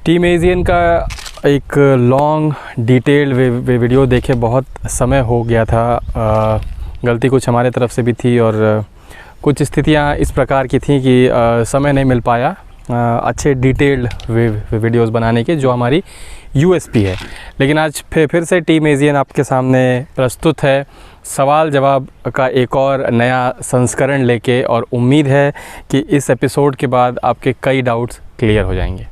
Team Aegean का एक long detailed video देखे बहुत समय हो गया था। गलती कुछ हमारे तरफ से भी थी और कुछ स्थितियां इस प्रकार की थी कि समय नहीं मिल पाया अच्छे डिटेल्ड वीडियोस बनाने के, जो हमारी यूएसपी है। लेकिन आज फिर से टीम एजियन आपके सामने प्रस्तुत है सवाल जवाब का एक और नया संस्करण लेके, और उम्मीद है कि इस एपिसोड के बाद आपके कई डाउट्स क्लियर हो जाएंगे।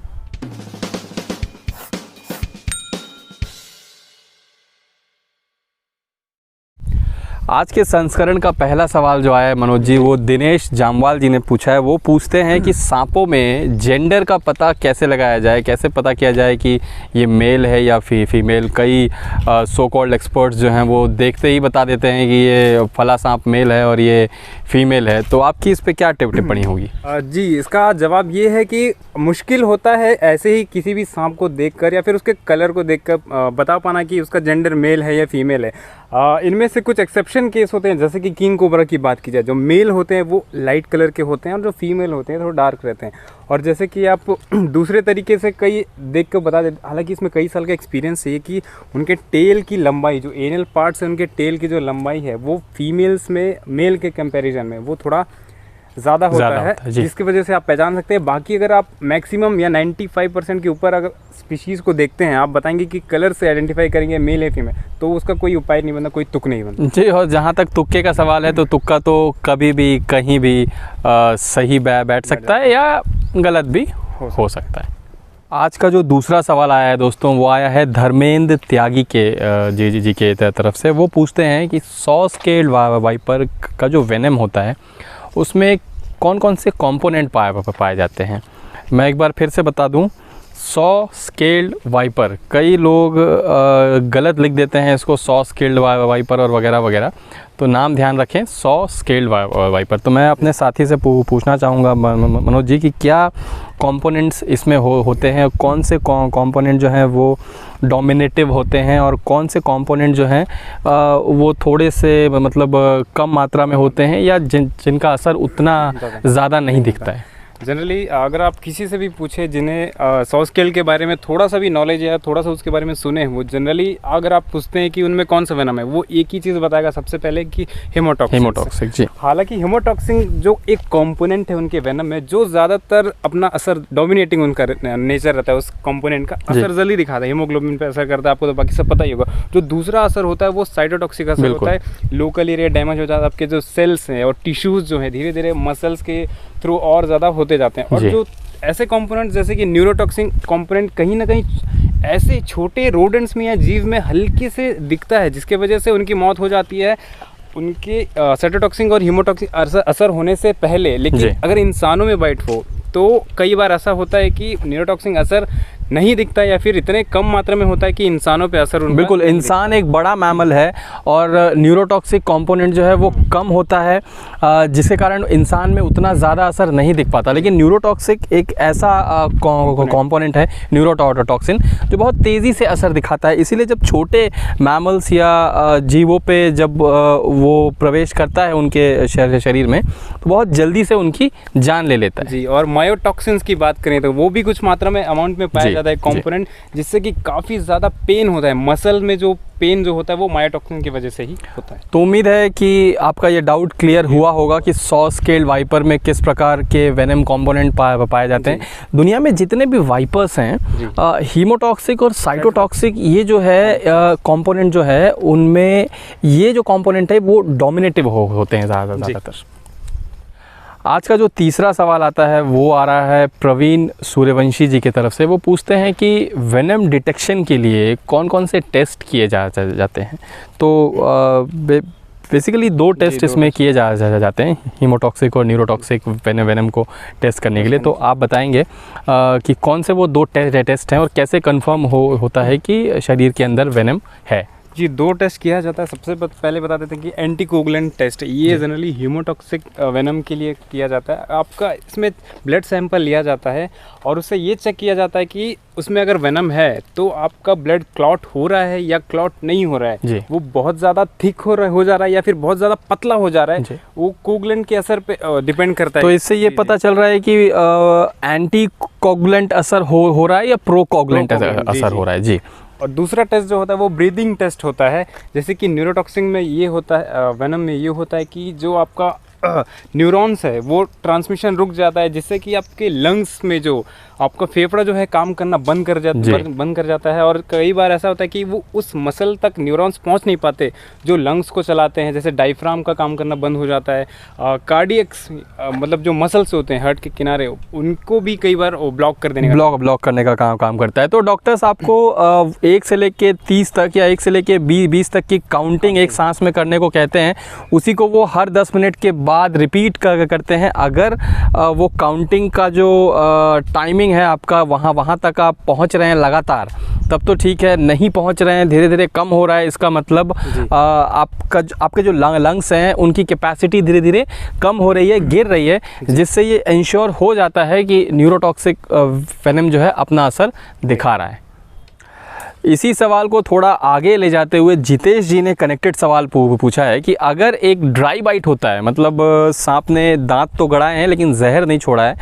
आज के संस्करण का पहला सवाल जो आया है मनोज जी, वो दिनेश जामवाल जी ने पूछा है। वो पूछते हैं कि सांपों में जेंडर का पता कैसे लगाया जाए, कैसे पता किया जाए कि ये मेल है या फीमेल। कई सो कॉल्ड एक्सपर्ट्स जो हैं वो देखते ही बता देते हैं कि ये फला सांप मेल है और ये फीमेल है। तो आपकी इस पे क्या टिप्पणी होगी? जी, इसका जवाब ये है कि मुश्किल होता है ऐसे ही किसी भी सांप को देखकर या फिर उसके कलर को देखकर बता पाना कि उसका जेंडर मेल है या फीमेल है। इनमें से कुछ एक्सेप्शन केस होते हैं, जैसे कि किंग कोबरा की बात की जाए, जो मेल होते हैं वो लाइट कलर के होते हैं और जो फीमेल होते हैं थोड़ा डार्क रहते हैं। और जैसे कि आप दूसरे तरीके से कई देख कर बता देते, हालांकि इसमें कई साल का एक्सपीरियंस है कि उनके टेल की लंबाई, जो एनल पार्ट्स है उनके टेल की जो लंबाई है वो फीमेल्स में मेल के कंपैरिजन में वो थोड़ा ज़्यादा होता है, जिसकी वजह से आप पहचान सकते हैं। बाकी अगर आप मैक्सिमम या 95% के ऊपर अगर स्पीशीज़ को देखते हैं, आप बताएंगे कि कलर से आइडेंटिफाई करेंगे मेल है फीमेल, तो उसका कोई उपाय नहीं बनता, कोई तुक नहीं बनता जी। और जहाँ तक तुक्के का सवाल है, तो तुक्का तो कभी भी कहीं भी सही बैठ सकता है या गलत भी हो सकता है। आज का जो दूसरा सवाल आया है दोस्तों, वो आया है धर्मेंद्र त्यागी के जी के तरफ से। वो पूछते हैं कि 100 स्केल्ड वाइपर का जो वेनम होता है उसमें कौन कौन से कंपोनेंट पाए जाते हैं। मैं एक बार फिर से बता दूं, 100 स्केल्ड वाइपर, कई लोग गलत लिख देते हैं इसको 100 स्केल्ड वाइपर और वगैरह वगैरह, तो नाम ध्यान रखें 100 स्केल्ड वाइपर। तो मैं अपने साथी से पूछना चाहूँगा मनोज जी कि क्या कंपोनेंट्स इसमें होते हैं, कौन से कंपोनेंट जो हैं वो डोमिनेटिव होते हैं और कौन से कंपोनेंट जो हैं वो थोड़े से मतलब कम मात्रा में होते हैं या जिनका असर उतना ज़्यादा नहीं दिखता है। जनरली अगर आप किसी से भी पूछे जिन्हें 100 स्केल के बारे में थोड़ा सा भी नॉलेज है, थोड़ा सा उसके बारे में सुने हैं, वो जनरली अगर आप पूछते हैं कि उनमें कौन सा वेनम है, वो एक ही चीज़ बताएगा सबसे पहले कि हेमोटॉक्सिक जी। हालांकि हेमोटॉक्सिक जो एक कंपोनेंट है उनके वेनम में, जो ज़्यादातर अपना असर डोमिनेटिंग उनका नेचर रहता है, उस कंपोनेंट का असर जल्दी दिखाता है, हीमोग्लोबिन पर असर करता है, आपको तो बाकी सब पता ही होगा। जो दूसरा असर होता है वो साइटोटॉक्सिक असर होता है। लोकल एरिया डैमेज हो जाता है, आपके जो सेल्स हैं और टिश्यूज़ जो है धीरे धीरे मसल्स के थ्रू और ज़्यादा होते जाते हैं। और जो ऐसे कंपोनेंट जैसे कि न्यूरोटॉक्सिक कंपोनेंट कहीं ना कहीं ऐसे छोटे रोडेंट्स में या जीव में हल्के से दिखता है, जिसके वजह से उनकी मौत हो जाती है उनके साइटोटॉक्सिक और हीमोटॉक्सिक असर होने से पहले। लेकिन अगर इंसानों में बाइट हो तो कई बार ऐसा होता है कि न्यूरोटॉक्सिक असर नहीं दिखता या फिर इतने कम मात्रा में होता है कि इंसानों पे असर उनका। बिल्कुल, इंसान एक बड़ा मैमल है और न्यूरोटॉक्सिक कंपोनेंट जो है वो कम होता है, जिसके कारण इंसान में उतना ज़्यादा असर नहीं दिख पाता। लेकिन न्यूरोटॉक्सिक एक ऐसा कंपोनेंट है, न्यूरोटॉक्सिन, जो बहुत तेज़ी से असर दिखाता है। इसीलिए जब छोटे मैमल्स या जीवों पे जब वो प्रवेश करता है उनके शरीर में, तो बहुत जल्दी से उनकी जान ले लेता है जी। और मायोटॉक्सिन्स की बात करें तो वो भी कुछ मात्रा में अमाउंट में पाया जाता है कंपोनेंट, जिससे कि काफ़ी ज़्यादा पेन होता है। मसल में जो पेन जो होता है वो मायोटॉक्सिन की वजह से ही होता है। तो उम्मीद है कि आपका ये डाउट क्लियर हुआ होगा कि 100 स्केल्ड वाइपर में किस प्रकार के वेनम कंपोनेंट पाए जाते हैं। दुनिया में जितने भी वाइपर्स हैं, हीमोटॉक्सिक और साइटोटॉक्सिक, ये जो है कंपोनेंट जो है उनमें ये जो कंपोनेंट है वो डोमिनेटिव होते हैं ज़्यादातर। आज का जो तीसरा सवाल आता है वो आ रहा है प्रवीण सूर्यवंशी जी की तरफ से। वो पूछते हैं कि वेनम डिटेक्शन के लिए कौन कौन से टेस्ट किए जाते हैं। तो बेसिकली 2 टेस्ट इसमें किए जाते हैं, हीमोटॉक्सिक और न्यूरोटॉक्सिक वेनम को टेस्ट करने के लिए। तो आप बताएंगे कि कौन से वो 2 टेस्ट हैं और कैसे कंफर्म होता है कि शरीर के अंदर वेनम है। जी 2 टेस्ट किया जाता है। सबसे पहले बता देते हैं कि एंटीकोगुलेंट टेस्ट, ये जनरली हीमोटॉक्सिक वेनम के लिए किया जाता है। आपका इसमें ब्लड सैंपल लिया जाता है और उससे ये चेक किया जाता है कि उसमें अगर वेनम है तो आपका ब्लड क्लॉट हो रहा है या क्लॉट नहीं हो रहा है, वो बहुत ज़्यादा थिक हो जा रहा है या फिर बहुत ज़्यादा पतला हो जा रहा है, वो कोगुलेंट के असर पे डिपेंड करता है। तो इससे ये पता चल रहा है कि एंटी कोगुलेंट असर हो रहा है या प्रो कोगुलेंट असर हो रहा है जी। और दूसरा टेस्ट जो होता है वो ब्रीदिंग टेस्ट होता है। जैसे कि न्यूरोटॉक्सिन में ये होता है, वेनम में ये होता है कि जो आपका न्यूरॉन्स है वो ट्रांसमिशन रुक जाता है, जिससे कि आपके लंग्स में जो आपका फेफड़ा जो है काम करना बंद कर जाता है। और कई बार ऐसा होता है कि वो उस मसल तक न्यूरॉन्स पहुंच नहीं पाते जो लंग्स को चलाते हैं, जैसे डायफ्राम का काम करना बंद हो जाता है। कार्डियक्स मतलब जो मसल्स होते हैं हार्ट के किनारे, उनको भी कई बार ब्लॉक कर देने का ब्लॉक करने का काम करता है। तो डॉक्टर्स आपको 1 से लेके 30 तक या 1 से लेके 20 तक की काउंटिंग एक सांस में करने को कहते हैं। उसी को वो हर 10 मिनट के बाद रिपीट करते हैं। अगर वो काउंटिंग का जो टाइमिंग है आपका वहाँ तक आप पहुँच रहे हैं लगातार, तब तो ठीक है। नहीं पहुँच रहे हैं, धीरे धीरे कम हो रहा है, इसका मतलब आपके जो लंग्स हैं उनकी कैपेसिटी धीरे धीरे कम हो रही है, गिर रही है, जिससे ये इंश्योर हो जाता है कि न्यूरोटॉक्सिक वेनम जो है अपना असर दिखा रहा है। इसी सवाल को थोड़ा आगे ले जाते हुए जितेश जी ने कनेक्टेड सवाल पूछा है कि अगर एक ड्राई बाइट होता है, मतलब सांप ने दांत तो गड़ाए हैं लेकिन जहर नहीं छोड़ा है,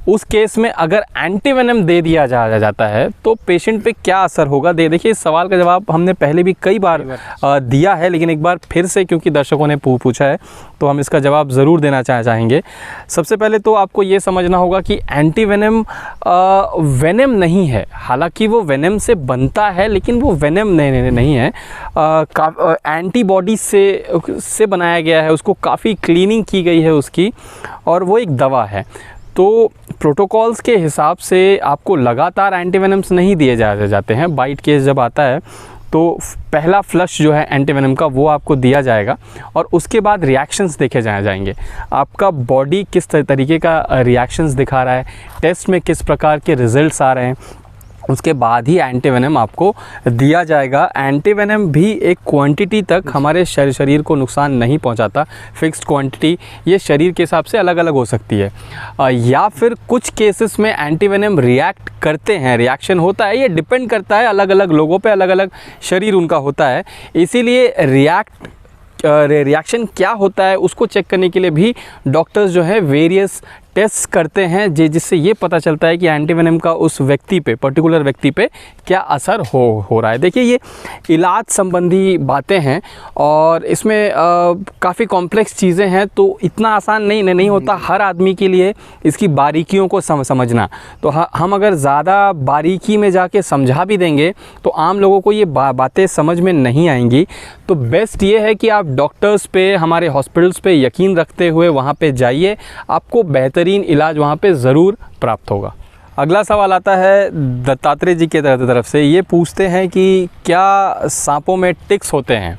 उस केस में अगर एंटीवेनम दे दिया जाता है तो पेशेंट पे क्या असर होगा। देखिए इस सवाल का जवाब हमने पहले भी कई बार दिया है, लेकिन एक बार फिर से क्योंकि दर्शकों ने पूछा है तो हम इसका जवाब ज़रूर देना चाहेंगे। सबसे पहले तो आपको ये समझना होगा कि एंटीवेनम वेनम नहीं है। हालांकि वो वेनम से बनता है लेकिन वो वेनम नहीं है। एंटीबॉडी से बनाया गया है, उसको काफ़ी क्लीनिंग की गई है उसकी, और वो एक दवा है। तो प्रोटोकॉल्स के हिसाब से आपको लगातार एंटीवेनम्स नहीं दिए जाते हैं। बाइट केस जब आता है तो पहला फ्लश जो है एंटीवेनम का वो आपको दिया जाएगा और उसके बाद रिएक्शंस देखे जाएंगे। आपका बॉडी किस तरीके का रिएक्शंस दिखा रहा है, टेस्ट में किस प्रकार के रिजल्ट्स आ रहे हैं, उसके बाद ही एंटीवेनम आपको दिया जाएगा। एंटीवेनम भी एक क्वांटिटी तक हमारे शरीर को नुकसान नहीं पहुंचाता। फिक्स्ड क्वांटिटी ये शरीर के हिसाब से अलग अलग हो सकती है, या फिर कुछ केसेस में एंटीवेनम रिएक्ट करते हैं, रिएक्शन होता है। ये डिपेंड करता है अलग अलग लोगों पे, अलग अलग शरीर उनका होता है। इसीलिए रिएक्शन क्या होता है उसको चेक करने के लिए भी डॉक्टर्स जो है वेरियस टेस्ट करते हैं, जिससे ये पता चलता है कि एंटीवेनम का उस व्यक्ति पे, पर्टिकुलर व्यक्ति पे क्या असर हो रहा है। देखिए ये इलाज संबंधी बातें हैं और इसमें काफ़ी कॉम्प्लेक्स चीज़ें हैं, तो इतना आसान नहीं होता हर आदमी के लिए इसकी बारीकियों को समझना। तो हम अगर ज़्यादा बारीकी में जाके समझा भी देंगे तो आम लोगों को ये बातें समझ में नहीं आएंगी। तो बेस्ट ये है कि आप डॉक्टर्स पे, हमारे हॉस्पिटल्स पे यकीन रखते हुए वहाँ पे जाइए, आपको बेहतरीन इलाज वहाँ पे ज़रूर प्राप्त होगा। अगला सवाल आता है दत्तात्रेय जी के तरफ से। ये पूछते हैं कि क्या सांपों में टिक्स होते हैं?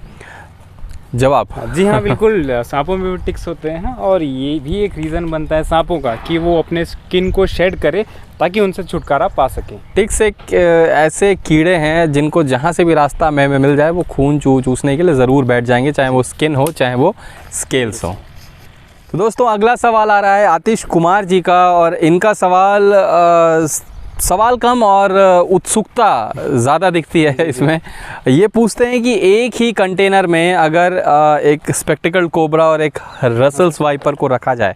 जवाब जी हाँ, बिल्कुल सांपों में भी टिक्स होते हैं और ये भी एक रीज़न बनता है सांपों का कि वो अपने स्किन को शेड करे ताकि उनसे छुटकारा पा सकें। टिक्स एक ऐसे कीड़े हैं जिनको जहाँ से भी रास्ता में मिल जाए वो खून चूसने के लिए ज़रूर बैठ जाएंगे, चाहे वो स्किन हो चाहे वो स्केल्स हो। तो दोस्तों अगला सवाल आ रहा है आतिश कुमार जी का, और इनका सवाल कम और उत्सुकता ज़्यादा दिखती है इसमें। ये पूछते हैं कि एक ही कंटेनर में अगर एक स्पेक्टिकल कोबरा और एक रसल्स वाइपर को रखा जाए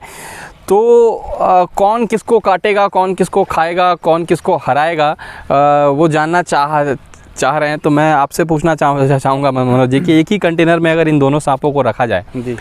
तो कौन किसको काटेगा, कौन किसको खाएगा, कौन किसको हराएगा, वो जानना चाह रहे हैं। तो मैं आपसे पूछना चाहूँगा मनोज जी कि एक ही कंटेनर में अगर इन दोनों सांपों को रखा जाए जी,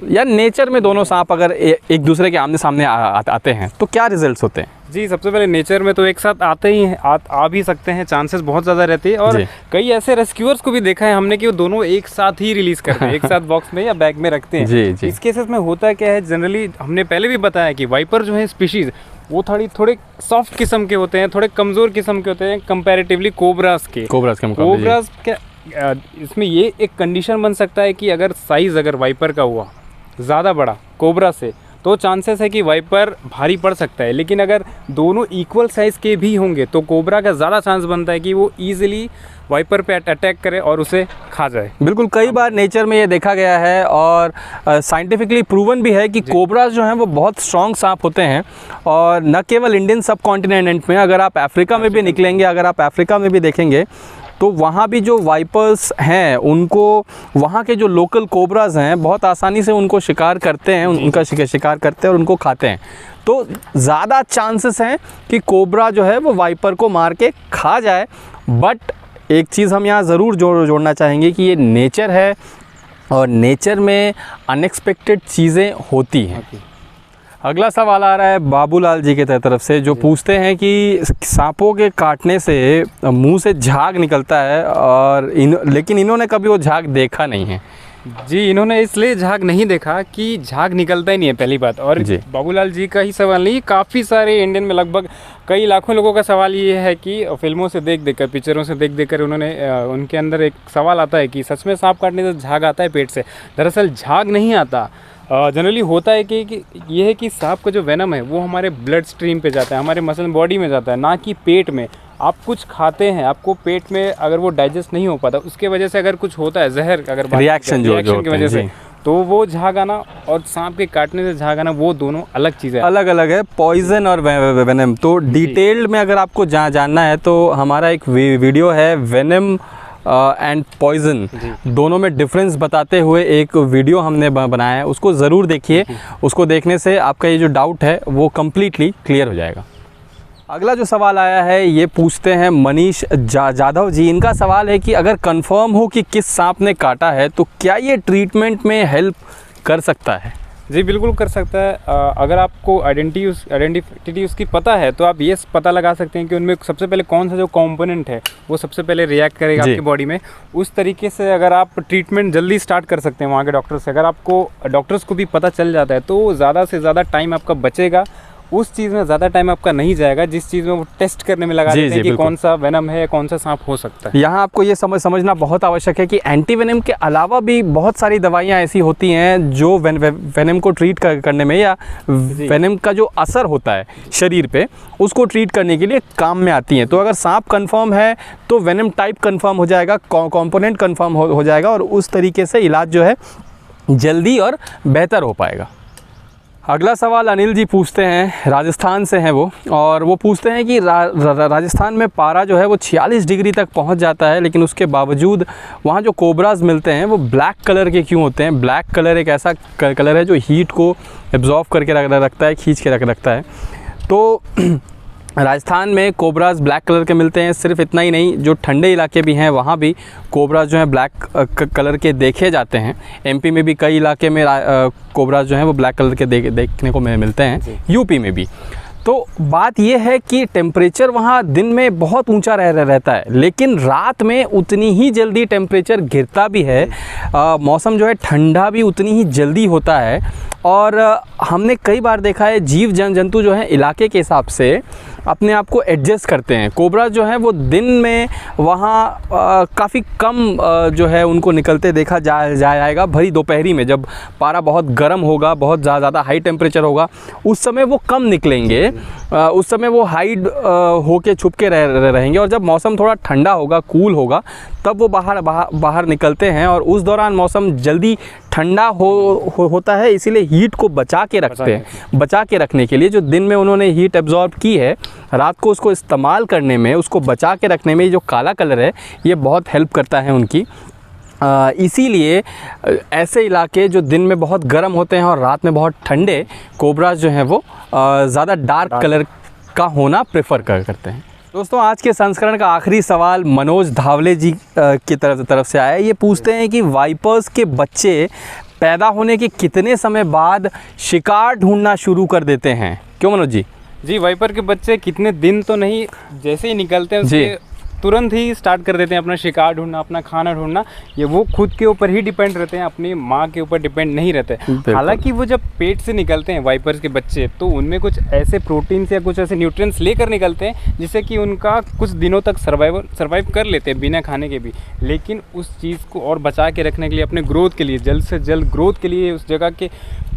या नेचर में दोनों सांप अगर एक दूसरे के आमने सामने आते हैं तो क्या रिजल्ट्स होते हैं? जी, सबसे पहले नेचर में तो एक साथ आते ही हैं, आ भी सकते हैं, चांसेस बहुत ज़्यादा रहते हैं। और कई ऐसे रेस्क्यूअर्स को भी देखा है हमने कि वो दोनों एक साथ ही रिलीज़ करते हैं, एक साथ बॉक्स में या बैग में रखते हैं। जी। इस केसेस में होता क्या है, जनरली हमने पहले भी बताया कि वाइपर जो है स्पीशीज़ वो थोड़े सॉफ्ट किस्म के होते हैं, थोड़े कमज़ोर किस्म के होते हैं कंपैरेटिवली कोबरास के। इसमें ये एक कंडीशन बन सकता है कि अगर साइज़ अगर वाइपर का हुआ ज़्यादा बड़ा कोबरा से, तो चांसेस है कि वाइपर भारी पड़ सकता है। लेकिन अगर दोनों इक्वल साइज़ के भी होंगे तो कोबरा का ज़्यादा चांस बनता है कि वो ईजिली वाइपर पे अटैक करे और उसे खा जाए। बिल्कुल, कई बार नेचर में ये देखा गया है और साइंटिफिकली प्रूवन भी है कि कोबराज जो हैं वो बहुत स्ट्रॉन्ग सांप होते हैं। और न केवल इंडियन सब कॉन्टिनेंट में, अगर आप अफ्रीका में भी निकलेंगे, अगर आप अफ्रीका में भी देखेंगे तो वहाँ भी जो वाइपर्स हैं उनको, वहाँ के जो लोकल कोबराज हैं बहुत आसानी से उनको शिकार करते हैं, उनका शिकार करते हैं और उनको खाते हैं। तो ज़्यादा चांसेस हैं कि कोबरा जो है वो वाइपर को मार के खा जाए। बट एक चीज़ हम यहाँ ज़रूर जोड़ना चाहेंगे कि ये नेचर है और नेचर में अनएक्सपेक्टेड चीज़ें होती हैं। अगला सवाल आ रहा है बाबूलाल जी की तरफ से, जो पूछते हैं कि सांपों के काटने से मुंह से झाग निकलता है और लेकिन इन्होंने कभी वो झाग देखा नहीं है। जी, इन्होंने इसलिए झाग नहीं देखा कि झाग निकलता ही नहीं है, पहली बात। और बाबूलाल जी का ही सवाल नहीं, काफ़ी सारे इंडियन में लगभग कई लाखों लोगों का सवाल ये है कि फिल्मों से देख कर, पिक्चरों से देख कर उन्होंने, उनके अंदर एक सवाल आता है कि सच में सांप काटने से झाग आता है पेट से। दरअसल झाग नहीं आता। जनरली होता है कि ये है कि सांप का जो वेनम है वो हमारे ब्लड स्ट्रीम पे जाता है, हमारे मसल बॉडी में जाता है, ना कि पेट में। आप कुछ खाते हैं, आपको पेट में अगर वो डाइजेस्ट नहीं हो पाता, उसके वजह से अगर कुछ होता है, जहर अगर रिएक्शन की वजह से, तो वो झाग आना और सांप के काटने से झाग आना वो दोनों अलग चीज़ें, अलग अलग है, पॉइजन और वेनम। तो डिटेल्ड में अगर आपको जानना है तो हमारा एक वीडियो है वेनम एंड पॉइजन, दोनों में डिफरेंस बताते हुए एक वीडियो हमने बनाया है, उसको ज़रूर देखिए। उसको देखने से आपका ये जो डाउट है वो कम्प्लीटली क्लियर हो जाएगा। अगला जो सवाल आया है ये पूछते हैं मनीष जाधव जी। इनका सवाल है कि अगर कंफर्म हो कि किस सांप ने काटा है तो क्या ये ट्रीटमेंट में हेल्प कर सकता है? जी बिल्कुल कर सकता है। अगर आपको आइडेंटिटी उसकी पता है तो आप ये पता लगा सकते हैं कि उनमें सबसे पहले कौन सा जो कंपोनेंट है वो सबसे पहले रिएक्ट करेगा आपकी बॉडी में। उस तरीके से अगर आप ट्रीटमेंट जल्दी स्टार्ट कर सकते हैं वहाँ के डॉक्टर से, अगर आपको डॉक्टर्स को भी पता चल जाता है तो ज़्यादा से ज़्यादा टाइम आपका बचेगा। उस चीज़ में ज़्यादा टाइम आपका नहीं जाएगा जिस चीज़ में वो टेस्ट करने में लगा देते हैं कि कौन सा वेनम है, कौन सा सांप हो सकता है। यहाँ आपको ये समझना बहुत आवश्यक है कि एंटी वेनम के अलावा भी बहुत सारी दवाइयाँ ऐसी होती हैं जो वेनम को ट्रीट करने में या वेनम का जो असर होता है शरीर पे उसको ट्रीट करने के लिए काम में आती हैं। तो अगर सांप कंफर्म है तो वेनम टाइप कंफर्म हो जाएगा, कंपोनेंट कंफर्म हो जाएगा और उस तरीके से इलाज जो है जल्दी और बेहतर हो पाएगा। अगला सवाल अनिल जी पूछते हैं, राजस्थान से हैं वो, और वो पूछते हैं कि राजस्थान में पारा जो है वो 46 डिग्री तक पहुंच जाता है, लेकिन उसके बावजूद वहाँ जो कोबराज मिलते हैं वो ब्लैक कलर के क्यों होते हैं? ब्लैक कलर एक ऐसा कलर है जो हीट को एब्जॉर्व करके रखता है, खींच के रखता है। तो राजस्थान में कोबराज ब्लैक कलर के मिलते हैं। सिर्फ इतना ही नहीं, जो ठंडे इलाके भी हैं वहाँ भी कोबराज जो हैं ब्लैक कलर के देखे जाते हैं। एमपी में भी कई इलाके में कोबराज जो हैं वो ब्लैक कलर के देखने को मिलते हैं, यूपी में भी। तो बात यह है कि टेम्परेचर वहाँ दिन में बहुत ऊंचा रहता है, लेकिन रात में उतनी ही जल्दी टेम्परेचर गिरता भी है। मौसम जो है ठंडा भी उतनी ही जल्दी होता है। और हमने कई बार देखा है जीव जंतु जो हैं इलाके के हिसाब से अपने आप को एडजस्ट करते हैं। कोबरा जो है वो दिन में वहाँ काफ़ी कम जो है उनको निकलते देखा जाएगा। भरी दोपहरी में जब पारा बहुत गर्म होगा, बहुत ज़्यादा हाई टेम्परेचर होगा, उस समय वो कम निकलेंगे। उस समय वो हाइड होके छुप के रहेंगे। और जब मौसम थोड़ा ठंडा होगा, कूल होगा, तब वो बाहर निकलते हैं। और उस दौरान मौसम जल्दी ठंडा होता है, इसीलिए हीट को बचा के रखते हैं। बचा के रखने के लिए जो दिन में उन्होंने हीट एब्जॉर्ब की है, रात को उसको इस्तेमाल करने में, उसको बचा के रखने में जो काला कलर है ये बहुत हेल्प करता है उनकी। इसीलिए ऐसे इलाके जो दिन में बहुत गर्म होते हैं और रात में बहुत ठंडे, कोबराज जो हैं वो ज़्यादा डार्क कलर का होना प्रेफर करते हैं। दोस्तों, आज के संस्करण का आखिरी सवाल मनोज धावले जी की तरफ से आया है। ये पूछते हैं कि वाइपर्स के बच्चे पैदा होने के कितने समय बाद शिकार ढूंढना शुरू कर देते हैं? क्यों मनोज जी? जी, वाइपर के बच्चे कितने दिन तो नहीं, जैसे ही निकलते हैं उसके तुरंत ही स्टार्ट कर देते हैं अपना शिकार ढूंढना, अपना खाना ढूंढना। ये वो खुद के ऊपर ही डिपेंड रहते हैं, अपनी माँ के ऊपर डिपेंड नहीं रहते। हालांकि वो जब पेट से निकलते हैं वाइपर्स के बच्चे, तो उनमें कुछ ऐसे प्रोटीन्स या कुछ ऐसे न्यूट्रिएंट्स लेकर निकलते हैं जिससे कि उनका कुछ दिनों तक सर्वाइव कर लेते हैं बिना खाने के भी। लेकिन उस चीज़ को और बचा के रखने के लिए, अपने ग्रोथ के लिए, जल्द से जल्द ग्रोथ के लिए, उस जगह के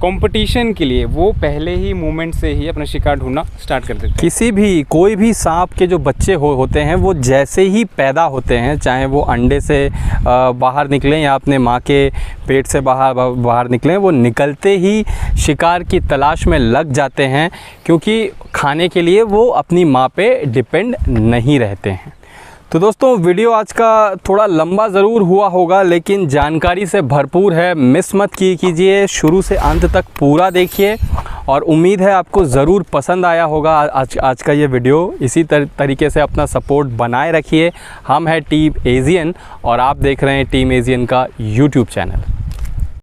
कंपटीशन के लिए, वो पहले ही मूवमेंट से ही अपना शिकार ढूंढना स्टार्ट कर देते हैं। किसी भी कोई भी सांप के जो बच्चे होते हैं, वो जैसे ही पैदा होते हैं, चाहे वो अंडे से बाहर निकलें या अपने माँ के पेट से बाहर निकलें, वो निकलते ही शिकार की तलाश में लग जाते हैं, क्योंकि खाने के लिए वो अपनी माँ पे डिपेंड नहीं रहते हैं। तो दोस्तों, वीडियो आज का थोड़ा लंबा ज़रूर हुआ होगा, लेकिन जानकारी से भरपूर है। मिस मत कीजिए, शुरू से अंत तक पूरा देखिए, और उम्मीद है आपको ज़रूर पसंद आया होगा आज का ये वीडियो। इसी तरीके से अपना सपोर्ट बनाए रखिए। हम हैं टीम एजियन और आप देख रहे हैं टीम एजियन का यूट्यूब चैनल।